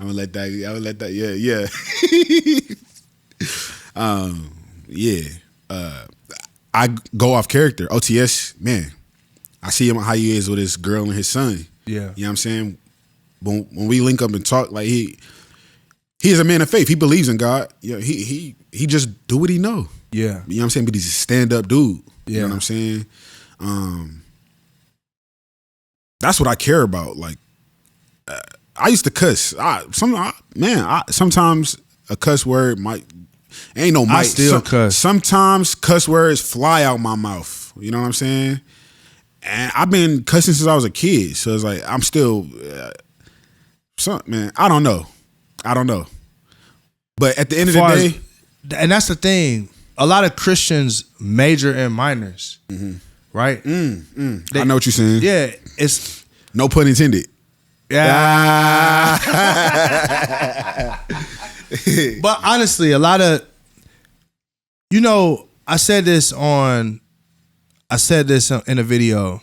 Speaker 2: I'm gonna let that. Yeah. I go off character. OTS, man. I see him how he is with his girl and his son.
Speaker 1: Yeah.
Speaker 2: You know what I'm saying? When we link up and talk, like, he is a man of faith. He believes in God. Yeah, he just do what he know.
Speaker 1: Yeah.
Speaker 2: You know what I'm saying? But he's a stand-up dude.
Speaker 1: Yeah.
Speaker 2: You know what I'm saying? That's what I care about. Like, I used to cuss. Sometimes a cuss word ain't no might.
Speaker 1: I still cuss.
Speaker 2: Sometimes cuss words fly out my mouth. You know what I'm saying? And I've been cussing since I was a kid. So it's like, I'm still, man, I don't know. But at the end of the day.
Speaker 1: And that's the thing. A lot of Christians major in minors.
Speaker 2: Mm-hmm.
Speaker 1: Right?
Speaker 2: I know what you're saying.
Speaker 1: Yeah. It's.
Speaker 2: No pun intended.
Speaker 1: Yeah. But honestly, a lot of, I said this in a video.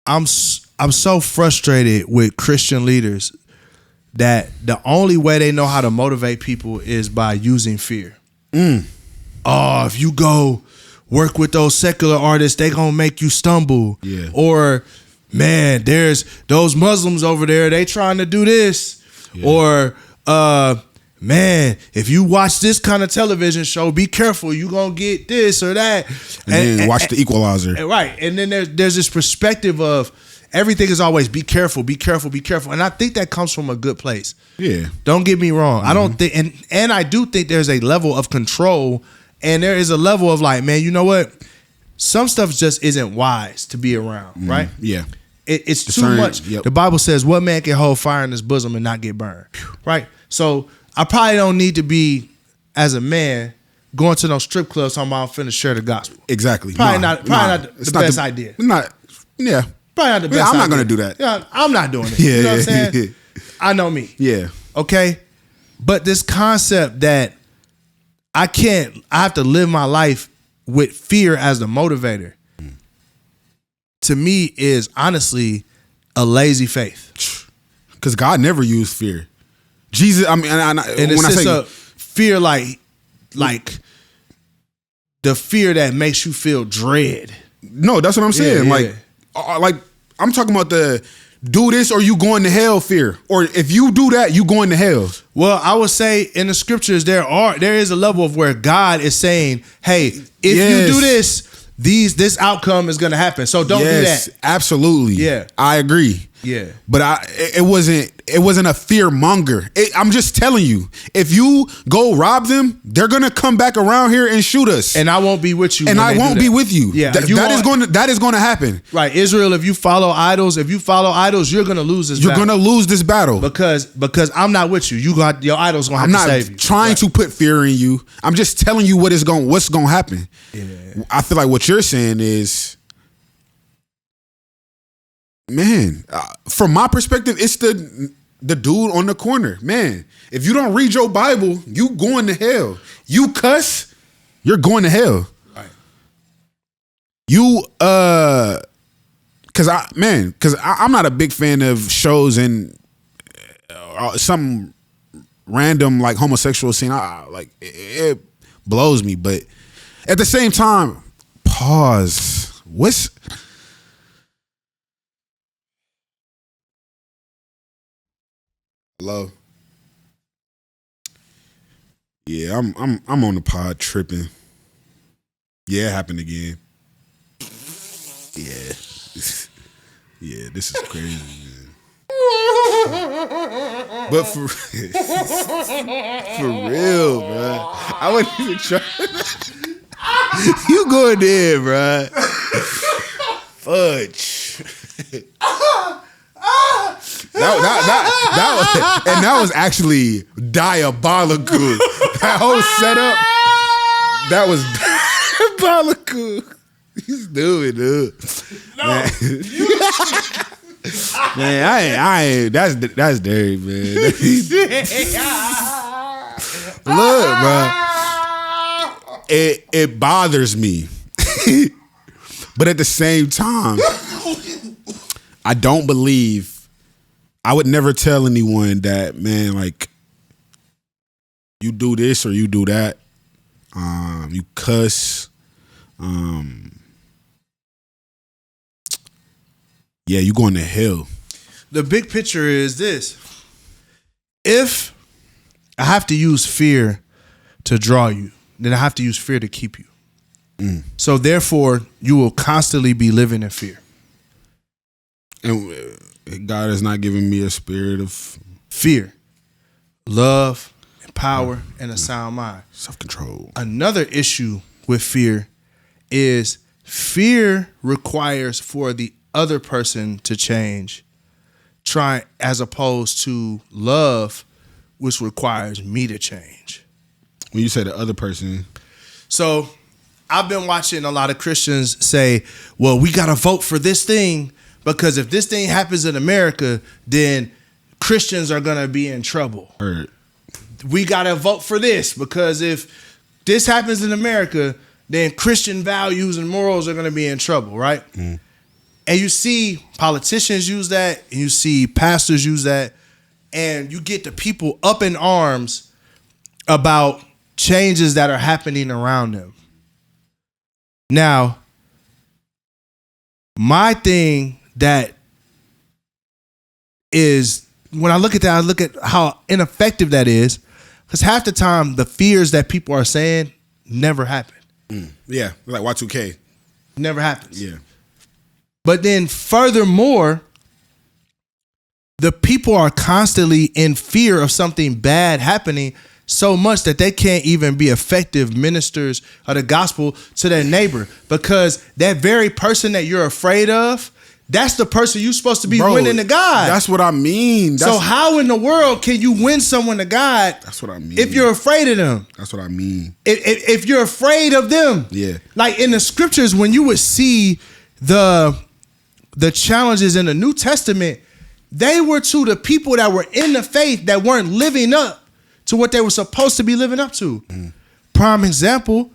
Speaker 1: I'm so frustrated with Christian leaders that the only way they know how to motivate people is by using fear. Oh, if you go work with those secular artists, they gonna make you stumble.
Speaker 2: Yeah.
Speaker 1: Or, man, there's those Muslims over there, they trying to do this. Yeah. Or, man, if you watch this kind of television show, be careful, you gonna get this or that.
Speaker 2: And then watch The Equalizer.
Speaker 1: Right. And then there's this perspective of everything is always be careful. And I think that comes from a good place. Yeah. Don't get me wrong. I don't think, and I do think there's a level of control, and there is a level of like, man, you know what? Some stuff just isn't wise to be around, right? Yeah. It's too much. Yep. The Bible says, what man can hold fire in his bosom and not get burned, right? So I probably don't need to be, as a man, going to those strip clubs talking about I'm finna share the gospel.
Speaker 2: Exactly.
Speaker 1: Probably not the best idea.
Speaker 2: Yeah.
Speaker 1: Probably not the best idea.
Speaker 2: I'm not going to do that.
Speaker 1: Yeah, I'm not doing it. You know what I'm saying? I know me. Yeah. Okay? But this concept that I have to live my life with fear as the motivator, to me is honestly a lazy faith.
Speaker 2: Because God never used fear. Jesus, I mean, and
Speaker 1: it's just a fear like the fear that makes you feel dread.
Speaker 2: No, that's what I'm saying.
Speaker 1: Yeah.
Speaker 2: Like I'm talking about the do this or you going to hell fear. Or if you do that, you going to hell.
Speaker 1: Well, I would say in the scriptures there is a level of where God is saying, hey, if you do this outcome is gonna happen. So don't do that.
Speaker 2: Absolutely. Yeah. I agree. Yeah. But it wasn't a fear monger. I'm just telling you, if you go rob them, they're gonna come back around here and shoot us.
Speaker 1: And I won't be with you.
Speaker 2: And I won't be with you.
Speaker 1: Yeah.
Speaker 2: That is gonna happen.
Speaker 1: Right. Israel, if you follow idols, you're gonna lose this battle.
Speaker 2: You're gonna lose this battle.
Speaker 1: Because I'm not with you. Your idols gonna have to save you.
Speaker 2: I'm not trying to put fear in you. I'm just telling you what's gonna happen. Yeah. I feel like what you're saying is, man, from my perspective, it's the dude on the corner. Man, if you don't read your Bible, you going to hell. You cuss, you're going to hell. Right. You, because I'm not a big fan of shows and some random like homosexual scene. It blows me, but at the same time, cause? What's hello? Yeah, I'm on the pod tripping. Yeah, it happened again. Yeah. Yeah, this is crazy, man. But for real, bro. I wasn't even trying. You going there, bro. Fudge. That was actually diabolical. That whole setup, that was diabolical. You stupid, dude. No. Man, I ain't. That's dirty, man. Look, bro. It bothers me, but at the same time, I don't believe. I would never tell anyone that, man, like, you do this or you do that. You cuss. Yeah, you going to hell.
Speaker 1: The big picture is this. If I have to use fear to draw you, then I have to use fear to keep you. So therefore, you will constantly be living in fear.
Speaker 2: And God has not given me a spirit of
Speaker 1: fear, love, and power, and a sound mind.
Speaker 2: Self-control.
Speaker 1: Another issue with fear is fear requires for the other person to change, as opposed to love, which requires me to change.
Speaker 2: When you say the other person,
Speaker 1: so I've been watching a lot of Christians say, well, we got to vote for this thing because if this thing happens in America, then Christians are going to be in trouble.
Speaker 2: Right.
Speaker 1: We got to vote for this because if this happens in America, then Christian values and morals are going to be in trouble, right? And you see politicians use that, and you see pastors use that, and you get the people up in arms about changes that are happening around them. Now, my thing that is, when I look at that, I look at how ineffective that is, because half the time the fears that people are saying never happen.
Speaker 2: Yeah, like Y2K.
Speaker 1: Never happens.
Speaker 2: Yeah.
Speaker 1: But then furthermore, the people are constantly in fear of something bad happening so much that they can't even be effective ministers of the gospel to their neighbor, because that very person that you're afraid of, that's the person you're supposed to be winning to God.
Speaker 2: That's what I mean.
Speaker 1: So how in the world can you win someone to God?
Speaker 2: That's what I mean.
Speaker 1: If you're afraid of them.
Speaker 2: That's what I mean.
Speaker 1: If you're afraid of them.
Speaker 2: Yeah.
Speaker 1: Like in the scriptures, when you would see the challenges in the New Testament, they were to the people that were in the faith that weren't living up to what they were supposed to be living up to. Prime example,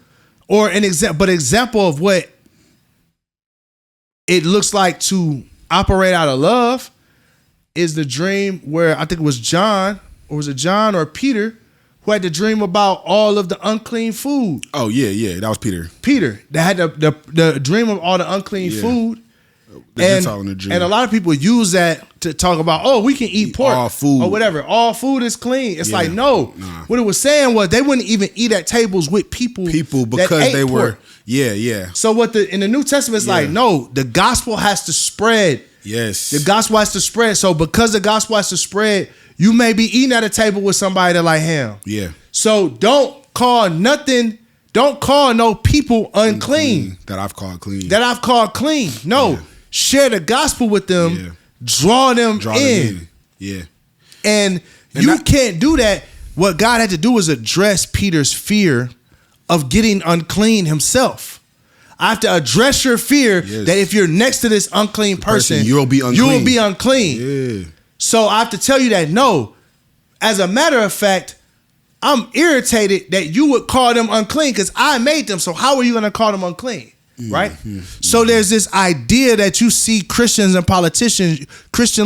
Speaker 1: or an example of what it looks like to operate out of love is the dream where I think it was John, or was it John or Peter, who had the dream about all of the unclean food.
Speaker 2: Oh, yeah. That was Peter.
Speaker 1: Peter, that had the dream of all the unclean food. And a lot of people use that to talk about, oh, we can eat pork
Speaker 2: all food
Speaker 1: or whatever. All food is clean. It's like, no. Nah. What it was saying was they wouldn't even eat at tables with people because they were.
Speaker 2: Yeah.
Speaker 1: So in the New Testament, it's like, no, the gospel has to spread.
Speaker 2: Yes.
Speaker 1: The gospel has to spread. So because the gospel has to spread, you may be eating at a table with somebody that like him.
Speaker 2: Yeah.
Speaker 1: So don't call no people unclean.
Speaker 2: That I've called clean.
Speaker 1: No. Yeah. Share the gospel with them. Yeah. Draw them in.
Speaker 2: Yeah.
Speaker 1: And you can't do that. What God had to do was address Peter's fear of getting unclean himself. I have to address your fear that if you're next to this unclean person,
Speaker 2: you'll be unclean.
Speaker 1: You will be unclean.
Speaker 2: Yeah.
Speaker 1: So I have to tell you that, no. As a matter of fact, I'm irritated that you would call them unclean because I made them. So how are you going to call them unclean? Right? So there's this idea that you see Christian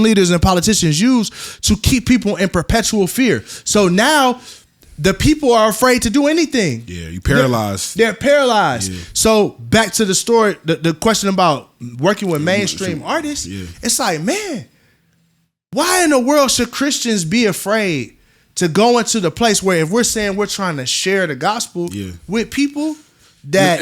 Speaker 1: leaders and politicians use to keep people in perpetual fear. So now the people are afraid to do anything.
Speaker 2: Yeah, you paralyzed.
Speaker 1: They're paralyzed.
Speaker 2: Yeah.
Speaker 1: So back to the story, the question about working with mainstream artists.
Speaker 2: Yeah.
Speaker 1: It's like, man, why in the world should Christians be afraid to go into the place where if we're saying we're trying to share the gospel with people, that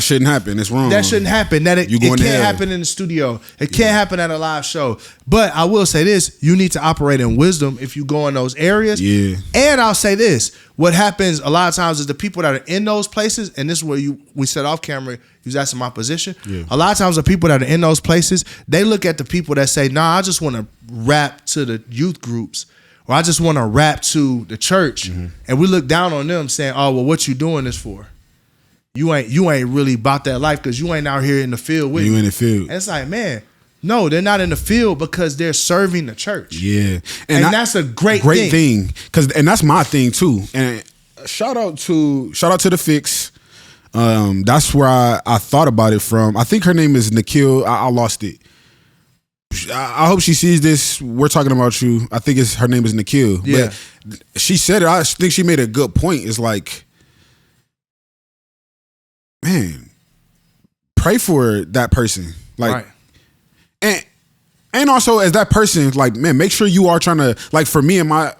Speaker 2: shouldn't happen. It's wrong.
Speaker 1: That shouldn't happen. That it can't happen in the studio. It can't happen at a live show. But I will say this: you need to operate in wisdom if you go in those areas.
Speaker 2: Yeah.
Speaker 1: And I'll say this: what happens a lot of times is the people that are in those places, and this is where we set off camera. You was asking my position.
Speaker 2: Yeah.
Speaker 1: A lot of times the people that are in those places, they look at the people that say, "Nah, I just want to rap to the youth groups." Or I just want to rap to the church, and we look down on them saying, "Oh, well, what you doing this for? You ain't really about that life because you ain't out here in the field with
Speaker 2: you
Speaker 1: me."
Speaker 2: in the field.
Speaker 1: And it's like, man, no, they're not in the field because they're serving the church.
Speaker 2: Yeah,
Speaker 1: and that's a great thing.
Speaker 2: And that's my thing too. And shout out to the Fix. That's where I thought about it from. I think her name is Nikhil. I lost it. I hope she sees this. We're talking about you. I think her name is Nikhil.
Speaker 1: Yeah.
Speaker 2: But she said it. I think she made a good point. It's like, man, pray for that person. Like, right. And also as that person, like, man, make sure you are trying to, like, for me and my,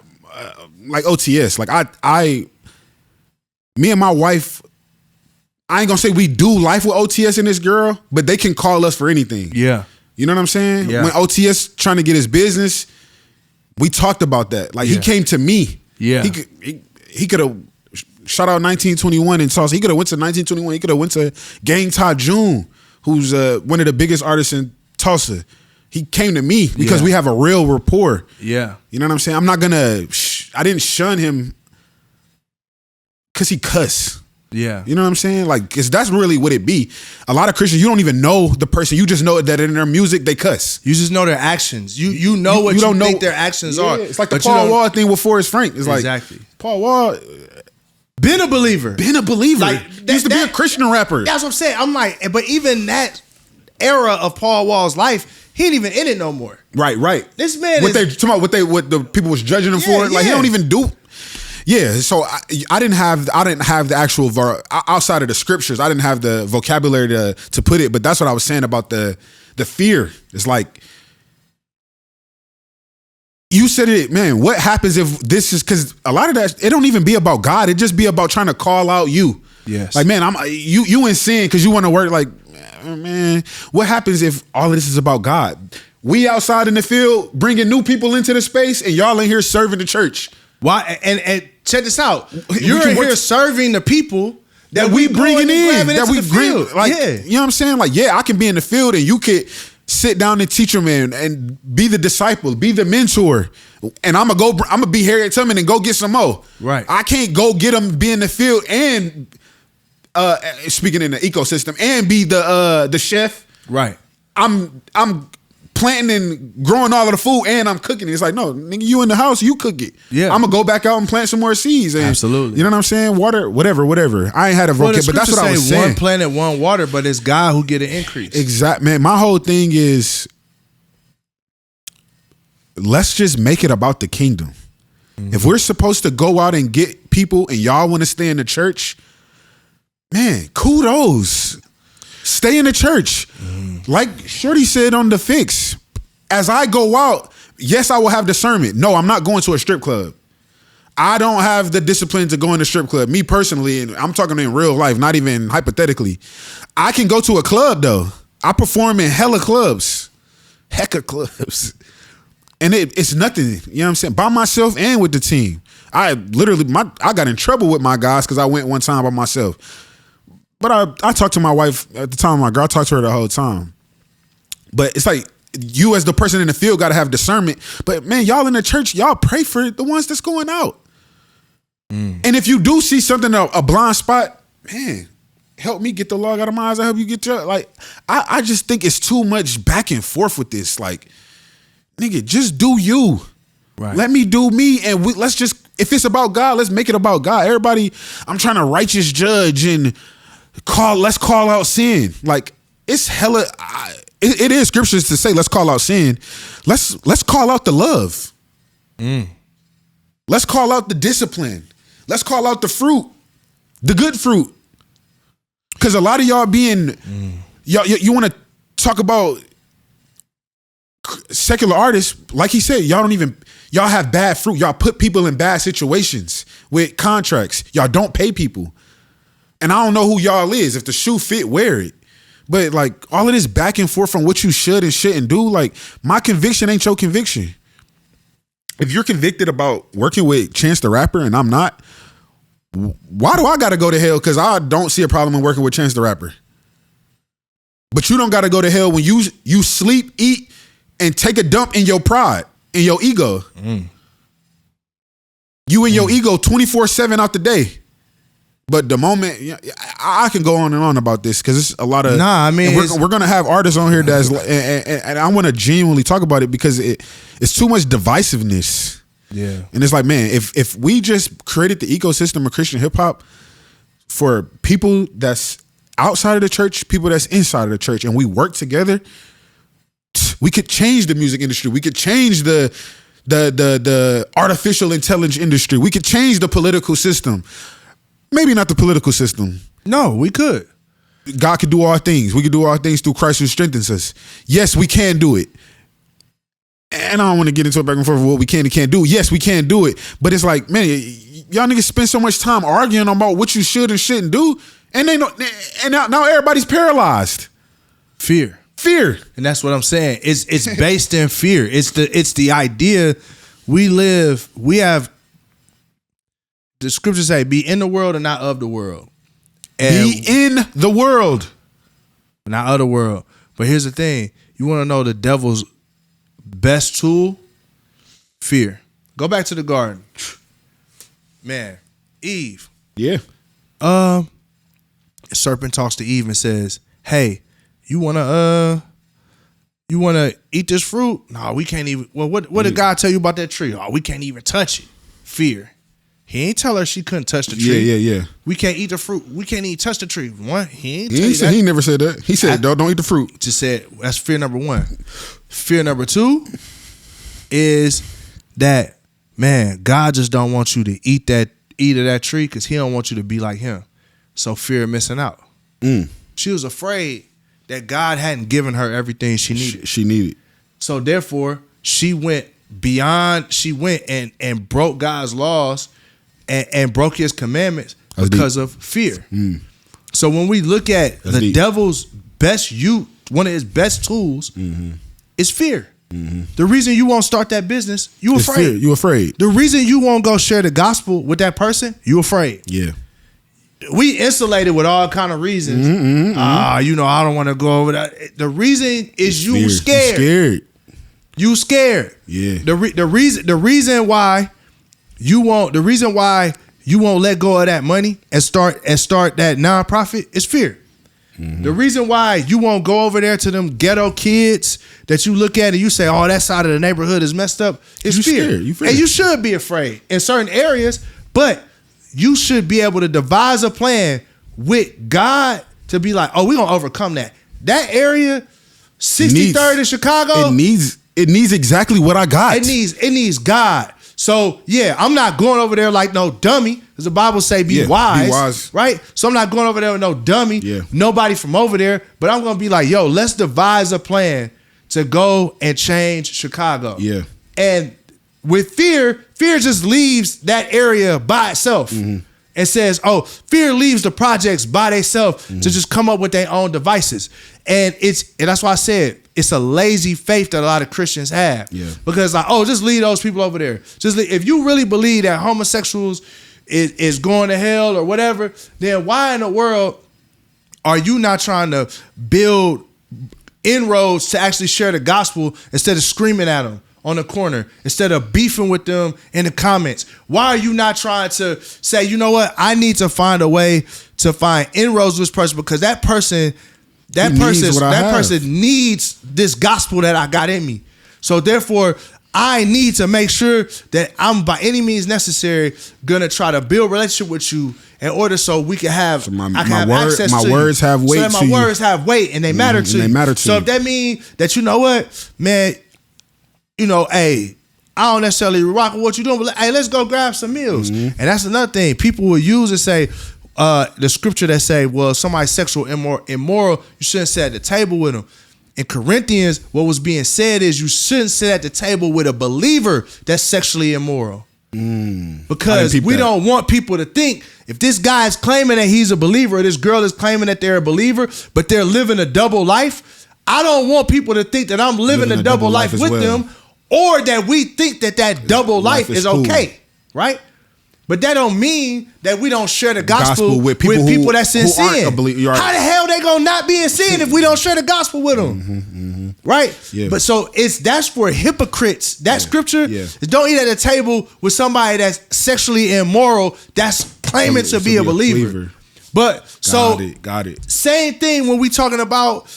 Speaker 2: like OTS, like me and my wife, I ain't gonna say we do life with OTS and this girl, but they can call us for anything.
Speaker 1: Yeah.
Speaker 2: You know what I'm saying?
Speaker 1: Yeah.
Speaker 2: When OTS trying to get his business, we talked about that. Like he came to me.
Speaker 1: Yeah.
Speaker 2: He could have shout out 1921 in Tulsa. He could have went to 1921. He could have went to Gang Ta June, who's one of the biggest artists in Tulsa. He came to me because we have a real rapport.
Speaker 1: Yeah.
Speaker 2: You know what I'm saying? I'm not gonna. I didn't shun him because he cuss.
Speaker 1: Yeah.
Speaker 2: You know what I'm saying? Like, cause that's really what it be. A lot of Christians, you don't even know the person. You just know that in their music, they cuss.
Speaker 1: You just know their actions. You know what you don't think their actions are.
Speaker 2: It's like the Paul Wall thing with Forrest Frank. It's like,
Speaker 1: exactly.
Speaker 2: Paul Wall,
Speaker 1: been a believer.
Speaker 2: Like, he used to be a Christian rapper.
Speaker 1: That's what I'm saying. I'm like, but even that era of Paul Wall's life, he ain't even in it no more.
Speaker 2: Right.
Speaker 1: This man
Speaker 2: what the people was judging him for. Like, he don't even do. Yeah, so I didn't have the actual outside of the scriptures. I didn't have the vocabulary to put it, but that's what I was saying about the fear. It's like you said it, man. What happens if this is because a lot of that it don't even be about God. It just be about trying to call out you.
Speaker 1: Yes,
Speaker 2: like man, you in sin because you want to work. Like man, what happens if all of this is about God? We outside in the field bringing new people into the space, and y'all in here serving the church.
Speaker 1: Why? And check this out. You're here serving the people that we bringing in,
Speaker 2: that we bring. Like, you know what I'm saying? Like, I can be in the field and you could sit down and teach them and be the disciple, be the mentor. And I'm gonna be Harriet Tubman and go get some more.
Speaker 1: Right.
Speaker 2: I can't go get them, be in the field and speaking in the ecosystem and be the chef.
Speaker 1: Right.
Speaker 2: I'm planting and growing all of the food and I'm cooking it. It's like, no, nigga, you in the house, you cook it.
Speaker 1: Yeah.
Speaker 2: I'm gonna go back out and plant some more seeds. And,
Speaker 1: absolutely.
Speaker 2: You know what I'm saying? Water, whatever. I ain't had a vocab, but that's what I was saying.
Speaker 1: One planet, one water, but it's God who get an increase.
Speaker 2: Exactly, man. My whole thing is let's just make it about the kingdom. Mm-hmm. If we're supposed to go out and get people and y'all want to stay in the church, man, kudos. Stay in the church. Like Shorty said on The Fix, as I go out, yes, I will have discernment. No, I'm not going to a strip club. I don't have the discipline to go in a strip club. Me personally, and I'm talking in real life, not even hypothetically. I can go to a club though. I perform in hecka clubs. And it's nothing, you know what I'm saying? By myself and with the team. I got in trouble with my guys because I went one time by myself. But I talked to my wife at the time, my girl, I talked to her the whole time. But it's like you as the person in the field got to have discernment. But man, y'all in the church, y'all pray for the ones that's going out. And if you do see something, a blind spot, man, help me get the log out of my eyes. I help you get your, like, I just think it's too much back and forth with this. Like, nigga, just do you. Right. Let me do me. And let's just, if it's about God, let's make it about God. Everybody, I'm trying to righteous judge and let's call out sin. Like, it's hella, it is scriptures to say let's call out sin. Let's call out the love. Let's call out the discipline. Let's call out the fruit, the good fruit. Because a lot of y'all you want to talk about secular artists, like he said, y'all have bad fruit. Y'all put people in bad situations with contracts. Y'all don't pay people. And I don't know who y'all is. If the shoe fit, wear it. But like all of this back and forth on what you should and shouldn't do, like my conviction ain't your conviction. If you're convicted about working with Chance the Rapper and I'm not, why do I gotta go to hell? Because I don't see a problem in working with Chance the Rapper. But you don't gotta go to hell when you sleep, eat, and take a dump in your pride, in your ego. You in your ego 24/7 out the day. But the moment, I can go on and on about this because it's a lot of.
Speaker 1: Nah, I mean,
Speaker 2: we're gonna have artists on here that's, and I want to genuinely talk about it because it's too much divisiveness.
Speaker 1: Yeah,
Speaker 2: and it's like, man, if we just created the ecosystem of Christian hip hop for people that's outside of the church, people that's inside of the church, and we work together, we could change the music industry. We could change the artificial intelligence industry. We could change the political system. Maybe not the political system.
Speaker 1: No, we could.
Speaker 2: God could do all things. We could do all things through Christ who strengthens us. Yes, we can do it. And I don't want to get into it back and forth of what we can and can't do. Yes, we can do it. But it's like, man, y'all niggas spend so much time arguing about what you should and shouldn't do. And now everybody's paralyzed.
Speaker 1: Fear. And that's what I'm saying. It's based in fear. It's the idea we have. The scriptures say, be in the world and not of the world. And
Speaker 2: be in the world.
Speaker 1: Not of the world. But here's the thing. You want to know the devil's best tool? Fear. Go back to the garden. Man, Eve.
Speaker 2: Yeah.
Speaker 1: Serpent talks to Eve and says, hey, you wanna eat this fruit? No, we can't even. Well, what did God tell you about that tree? Oh, we can't even touch it. Fear. He ain't tell her she couldn't touch the tree.
Speaker 2: Yeah.
Speaker 1: We can't eat the fruit. We can't even touch the tree. What? He
Speaker 2: never said that. He said, don't eat the fruit.
Speaker 1: Just said, that's fear number one. Fear number two is that, man, God just don't want you to eat of that tree because he don't want you to be like him. So fear of missing out. She was afraid that God hadn't given her everything she needed.
Speaker 2: She needed.
Speaker 1: So therefore, she went beyond, and broke God's laws and broke his commandments because of fear. So when we look at the devil's best one of his best tools is fear. The reason you won't start that business, you afraid.
Speaker 2: Fear. You afraid.
Speaker 1: The reason you won't go share the gospel with that person, you afraid.
Speaker 2: Yeah.
Speaker 1: We insulated with all kind of reasons. I don't want to go over that. The reason is you scared. You scared.
Speaker 2: Yeah.
Speaker 1: The reason why you won't let go of that money and start that nonprofit is fear. The reason why you won't go over there to them ghetto kids that you look at and you say, oh, that side of the neighborhood is messed up, is fear. And you should be afraid in certain areas, but you should be able to devise a plan with God to be like, oh, we're going to overcome that. That area, 63rd in Chicago.
Speaker 2: It needs exactly what I got.
Speaker 1: It needs God. So, yeah, I'm not going over there like no dummy, because the Bible say be wise, right? So I'm not going over there with no dummy, nobody from over there, but I'm going to be like, yo, let's devise a plan to go and change Chicago.
Speaker 2: Yeah.
Speaker 1: And with fear just leaves that area by itself and says, oh, fear leaves the projects by themselves to just come up with their own devices. And that's why I said, it's a lazy faith that a lot of Christians have.
Speaker 2: Yeah.
Speaker 1: Because like, oh, just leave those people over there. If you really believe that homosexuals is going to hell or whatever, then why in the world are you not trying to build inroads to actually share the gospel instead of screaming at them on the corner, instead of beefing with them in the comments? Why are you not trying to say, you know what, I need to find a way to find inroads with this person because that person needs this gospel that I got in me. So therefore, I need to make sure that I'm by any means necessary gonna try to build a relationship with you in order so we can have access to you.
Speaker 2: My words have weight.
Speaker 1: So that my words have weight and they matter to you. So if that means that, you know what, man, you know, hey, I don't necessarily rock with what you're doing, but hey, let's go grab some meals. And that's another thing. People will use and say, the scripture that say, well, if somebody's sexual immoral, you shouldn't sit at the table with them. In Corinthians, what was being said is you shouldn't sit at the table with a believer that's sexually immoral. Because we don't want people to think if this guy is claiming that he's a believer or this girl is claiming that they're a believer, but they're living a double life, I don't want people to think that I'm living a double life with them, or that we think that double life is okay, right? But that don't mean that we don't share the gospel with people that's in sin. How the hell they gonna not be in sin if we don't share the gospel with them? Right? Yeah. But so that's for hypocrites. That scripture is don't eat at a table with somebody that's sexually immoral, that's claiming to be a believer. But got it. Same thing when we talking about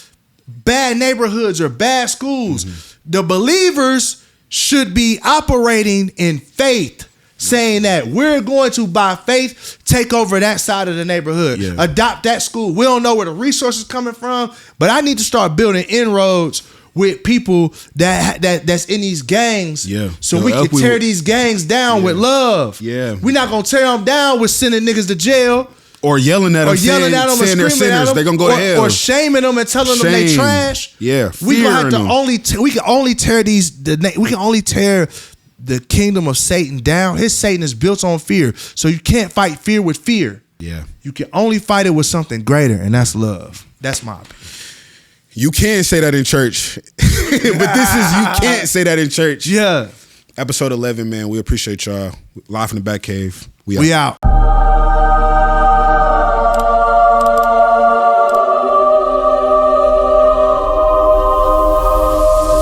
Speaker 1: bad neighborhoods or bad schools. The believers should be operating in faith. Saying that we're going to, by faith, take over that side of the neighborhood, adopt that school. We don't know where the resources coming from, but I need to start building inroads with people that's in these gangs, so we can tear these gangs down with love. We're not gonna tear them down with sending niggas to jail. Or yelling at them, saying they're sinners, they're gonna go to hell. Or shaming them and telling them they trash. We gonna have to we can only tear the kingdom of Satan down. His Satan is built on fear. So you can't fight fear with fear. You can only fight it with something greater, and that's love. That's my opinion.
Speaker 2: You can say that in church. But you can't say that in church. Episode 11, man. We appreciate y'all. Live from the Batcave. We out.